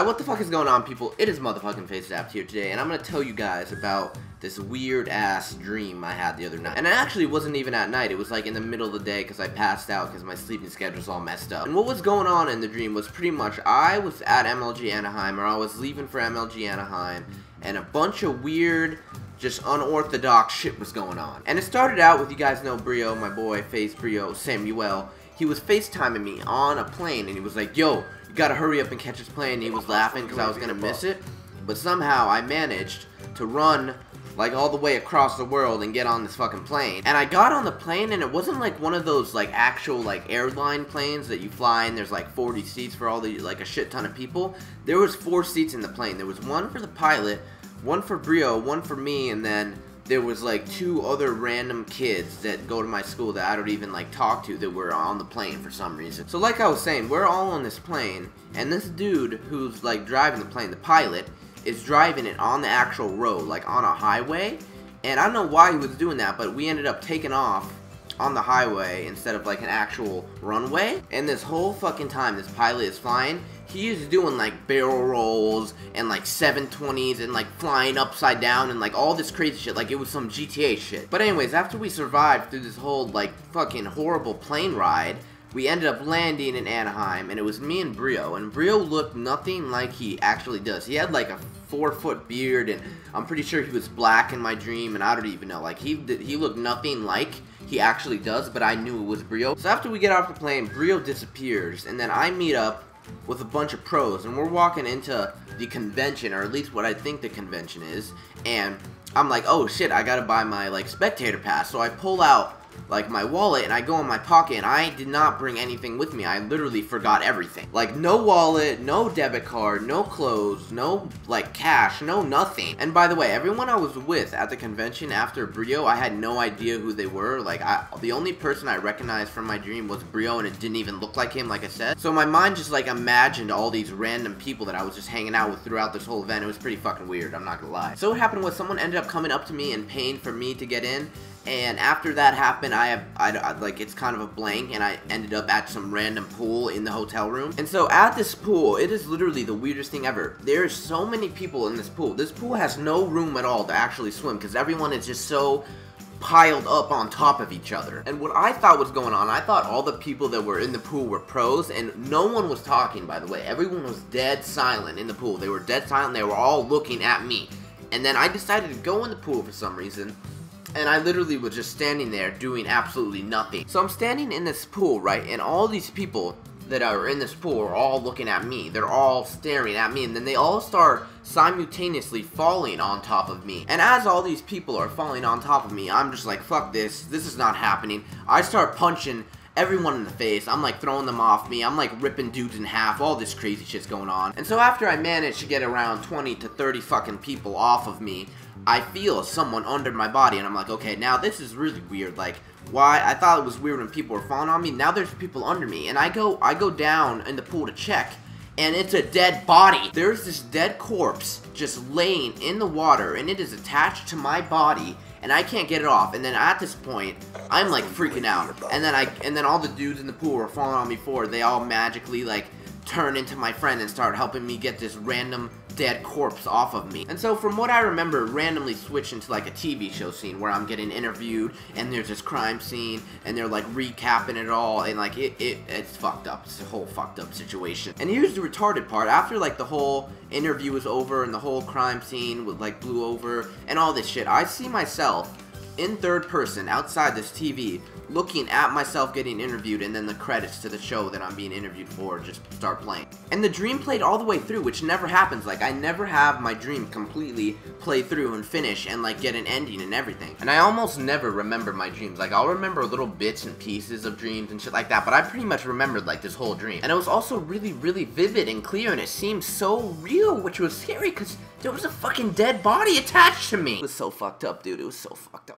What the fuck is going on, people? It is motherfucking FaZe here today, and I'm gonna tell you guys about this weird ass dream I had the other night. And it actually wasn't even at night, it was like in the middle of the day because I passed out because my sleeping schedule's all messed up. And what was going on in the dream was pretty much I was at MLG Anaheim, or I was leaving for MLG Anaheim, and a bunch of weird, just unorthodox shit was going on. And it started out with, you guys know Brio, my boy, FaZe Brio, Samuel. He was FaceTiming me on a plane, and he was like, yo, you gotta hurry up and catch this plane. And he was laughing because I was gonna miss it. But somehow I managed to run like all the way across the world and get on this fucking plane. And I got on the plane, and it wasn't like one of those like actual like airline planes that you fly and there's like 40 seats for all the, like a shit ton of people. There was 4 seats in the plane. There was one for the pilot, one for Brio, one for me, and then there was like 2 other random kids that go to my school that I don't even like talk to that were on the plane for some reason. So like I was saying, we're all on this plane, and this dude who's like driving the plane, the pilot, is driving it on the actual road, like on a highway. And I don't know why he was doing that, but we ended up taking off on the highway instead of like an actual runway. And this whole fucking time this pilot is flying, he is doing like barrel rolls and like 720s and like flying upside down and like all this crazy shit, like it was some GTA shit. But anyways, after we survived through this whole like fucking horrible plane ride, we ended up landing in Anaheim, and it was me and Brio, and Brio looked nothing like he actually does. He had like a 4-foot beard, and I'm pretty sure he was black in my dream, and I don't even know, like he looked nothing like he actually does, but I knew it was Brio. So after we get off the plane, Brio disappears, and then I meet up with a bunch of pros, and we're walking into the convention, or at least what I think the convention is, and I'm like, oh shit, I gotta buy my like spectator pass. So I pull out like my wallet and I go in my pocket, and I did not bring anything with me. I literally forgot everything. Like no wallet, no debit card, no clothes, no like cash, no nothing. And by the way, everyone I was with at the convention after Brio, I had no idea who they were. Like the only person I recognized from my dream was Brio, and it didn't even look like him, like I said. So my mind just like imagined all these random people that I was just hanging out with throughout this whole event. It was pretty fucking weird, I'm not gonna lie. So what happened was someone ended up coming up to me and paying for me to get in. And after that happened, I like, it's kind of a blank, and I ended up at some random pool in the hotel room. And so at this pool, it is literally the weirdest thing ever. There's so many people in this pool. This pool has no room at all to actually swim because everyone is just so piled up on top of each other. And what I thought was going on, I thought all the people that were in the pool were pros, and no one was talking, by the way. Everyone was dead silent in the pool. They were dead silent. They were all looking at me. And then I decided to go in the pool for some reason, and I literally was just standing there doing absolutely nothing. So I'm standing in this pool, right, and all these people that are in this pool are all looking at me. They're all staring at me, and then they all start simultaneously falling on top of me. And as all these people are falling on top of me, I'm just like, fuck this. This is not happening. I start punching everyone in the face. I'm like throwing them off me. I'm like ripping dudes in half. All this crazy shit's going on. And so after I managed to get around 20 to 30 fucking people off of me, I feel someone under my body, and I'm like, okay, now this is really weird. Like, why? I thought it was weird when people were falling on me. Now there's people under me, and I go down in the pool to check, and it's a dead body. There's this dead corpse just laying in the water, and it is attached to my body, and I can't get it off. And then at this point, I'm like freaking out. And then all the dudes in the pool were falling on me forward. They all magically like turn into my friend and start helping me get this random dead corpse off of me. And so from what I remember, randomly switched into like a TV show scene where I'm getting interviewed, and there's this crime scene, and they're like recapping it all, and like it's fucked up. It's a whole fucked up situation. And here's the retarded part. After like the whole interview was over and the whole crime scene was like blew over and all this shit, I see myself in third person outside this TV looking at myself getting interviewed, and then the credits to the show that I'm being interviewed for just start playing. And the dream played all the way through, which never happens. Like, I never have my dream completely play through and finish and like get an ending and everything. And I almost never remember my dreams. Like, I'll remember little bits and pieces of dreams and shit like that, but I pretty much remembered like this whole dream. And it was also really, really vivid and clear, and it seemed so real, which was scary because there was a fucking dead body attached to me. It was so fucked up, dude. It was so fucked up.